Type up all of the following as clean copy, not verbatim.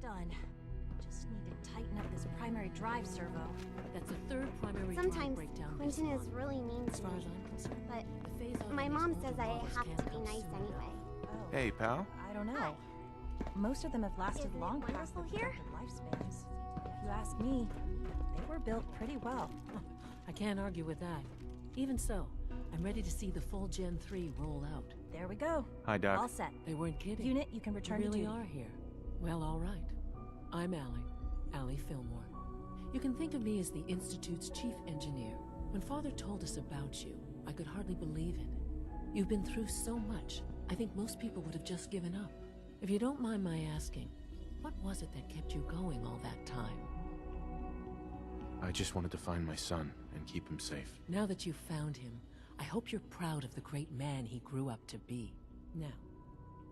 done. Just need to tighten up this primary drive servo. That's a third primary drive Sometimes breakdown. Quentin is really mean As to far me, as I'm concerned, but the phase-out my of these mom older says I models have can't to be come nice soon anyway. Oh, Hey, pal. I don't know. Hi. Most of them have lasted Isn't it long past their wonderful here? projected lifespans. If you ask me, they were built pretty well. I can't argue with that. Even so, I'm ready to see the full Gen 3 roll out. There we go. Hi, Doc. All set. They weren't kidding. Unit, you can return You really to duty. are here. Well, all right. I'm Allie Fillmore. You can think of me as the Institute's chief engineer. When Father told us about you, I could hardly believe it. You've been through so much, I think most people would have just given up. If you don't mind my asking, what was it that kept you going all that time? I just wanted to find my son and keep him safe. Now that you've found him, I hope you're proud of the great man he grew up to be. Now,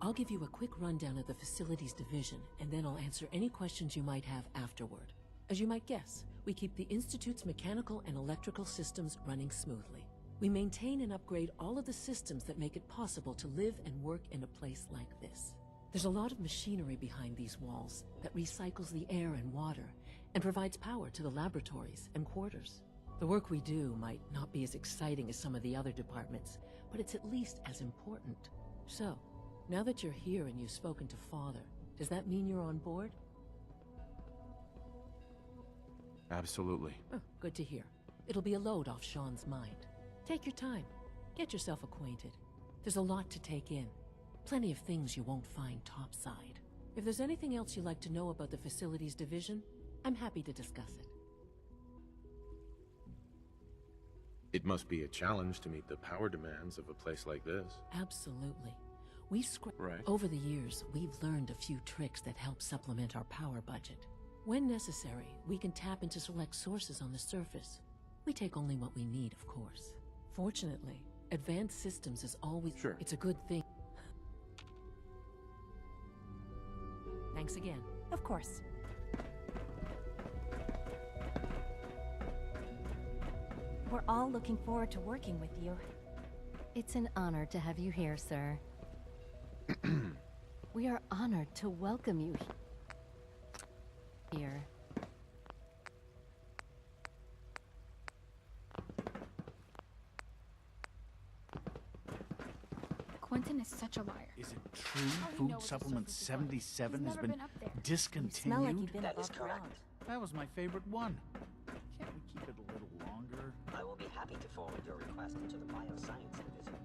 I'll give you a quick rundown of the Facilities Division, and then I'll answer any questions you might have afterward. As you might guess, we keep the Institute's mechanical and electrical systems running smoothly. We maintain and upgrade all of the systems that make it possible to live and work in a place like this. There's a lot of machinery behind these walls that recycles the air and water and provides power to the laboratories and quarters. The work we do might not be as exciting as some of the other departments, but it's at least as important. So, now that you're here and you've spoken to Father, does that mean you're on board? Absolutely. Oh, good to hear. It'll be a load off Sean's mind. Take your time. Get yourself acquainted. There's a lot to take in. Plenty of things you won't find topside. If there's anything else you'd like to know about the Facilities Division, I'm happy to discuss it. It must be a challenge to meet the power demands of a place like this. Absolutely. Right. Over the years, we've learned a few tricks that help supplement our power budget. When necessary, we can tap into select sources on the surface. We take only what we need, of course. Fortunately, advanced systems is always... Sure. It's a good thing. Thanks again. Of course. We're all looking forward to working with you. It's an honor to have you here, sir. We are honored to welcome you here. Quentin is such a liar. Is it true How do you know food what the supplement surface is like? 77 He's has never been been up there. You discontinued? smell like you've been That is above correct. ground. That was my favorite one. Can't we keep it a little longer? I will be happy to forward your request to the Bioscience Division.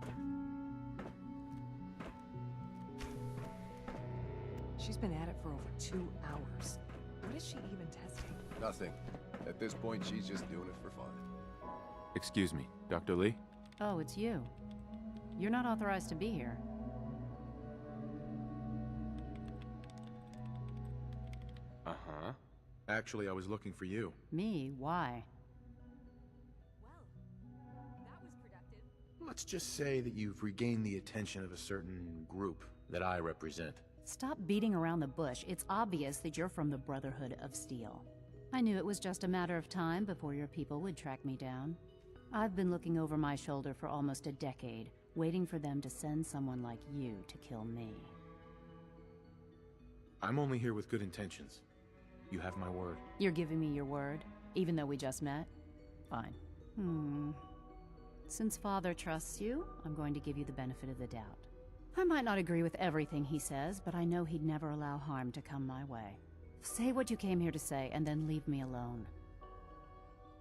In the meantime, She's been at it for over 2 hours. What is she even testing? Nothing. At this point, she's just doing it for fun. Excuse me, Dr. Li? Oh, it's you. You're not authorized to be here. Uh-huh. Actually, I was looking for you. Me? Why? Let's just say that you've regained the attention of a certain group that I represent. Stop beating around the bush. It's obvious that you're from the Brotherhood of Steel. I knew it was just a matter of time before your people would track me down. I've been looking over my shoulder for almost a decade, waiting for them to send someone like you to kill me. I'm only here with good intentions. You have my word. You're giving me your word, even though we just met? Fine. Since Father trusts you, I'm going to give you the benefit of the doubt. I might not agree with everything he says, but I know he'd never allow harm to come my way. Say what you came here to say, and then leave me alone.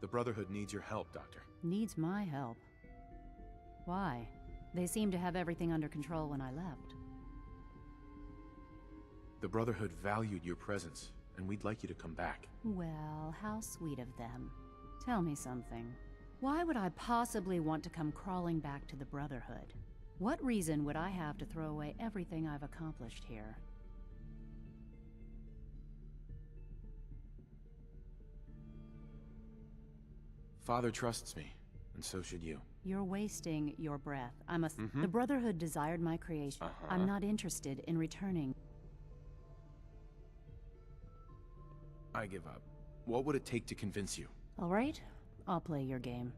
The Brotherhood needs your help, Doctor. Needs my help. Why? They seemed to have everything under control when I left. The Brotherhood valued your presence, and we'd like you to come back. Well, how sweet of them. Tell me something. Why would I possibly want to come crawling back to the Brotherhood? What reason would I have to throw away everything I've accomplished here? Father trusts me, and so should you. You're wasting your breath. The Brotherhood desired my creation. I'm not interested in returning. I give up. What would it take to convince you? All right, I'll play your game.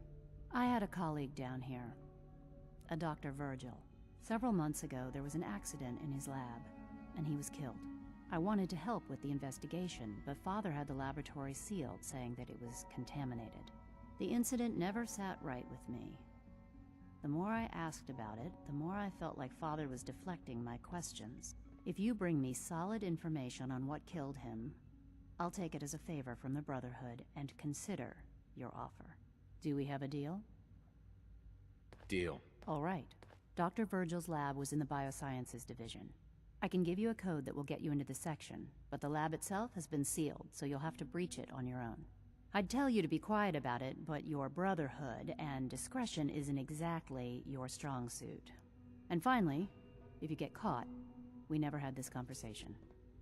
I had a colleague down here. a Dr. Virgil. Several months ago, there was an accident in his lab, and he was killed. I wanted to help with the investigation, but Father had the laboratory sealed, saying that it was contaminated. The incident never sat right with me. The more I asked about it, the more I felt like Father was deflecting my questions. If you bring me solid information on what killed him, I'll take it as a favor from the Brotherhood and consider your offer. Do we have a deal? Deal. All right. Dr. Virgil's lab was in the Biosciences Division. I can give you a code that will get you into the section, but the lab itself has been sealed, so you'll have to breach it on your own. I'd tell you to be quiet about it, but your Brotherhood and discretion isn't exactly your strong suit. And finally, if you get caught, we never had this conversation.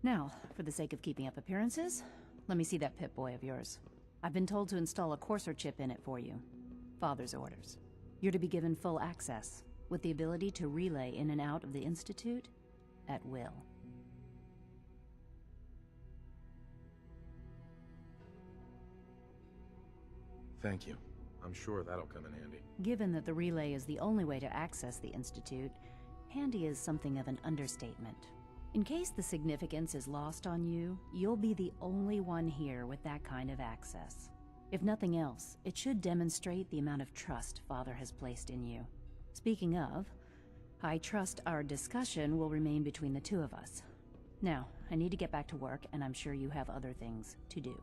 Now, for the sake of keeping up appearances, let me see that Pip-Boy of yours. I've been told to install a courser chip in it for you. Father's orders. You're to be given full access, with the ability to relay in and out of the Institute at will. Thank you. I'm sure that'll come in handy. Given that the relay is the only way to access the Institute, handy is something of an understatement. In case the significance is lost on you, you'll be the only one here with that kind of access. If nothing else, it should demonstrate the amount of trust Father has placed in you. Speaking of, I trust our discussion will remain between the two of us. Now, I need to get back to work, and I'm sure you have other things to do.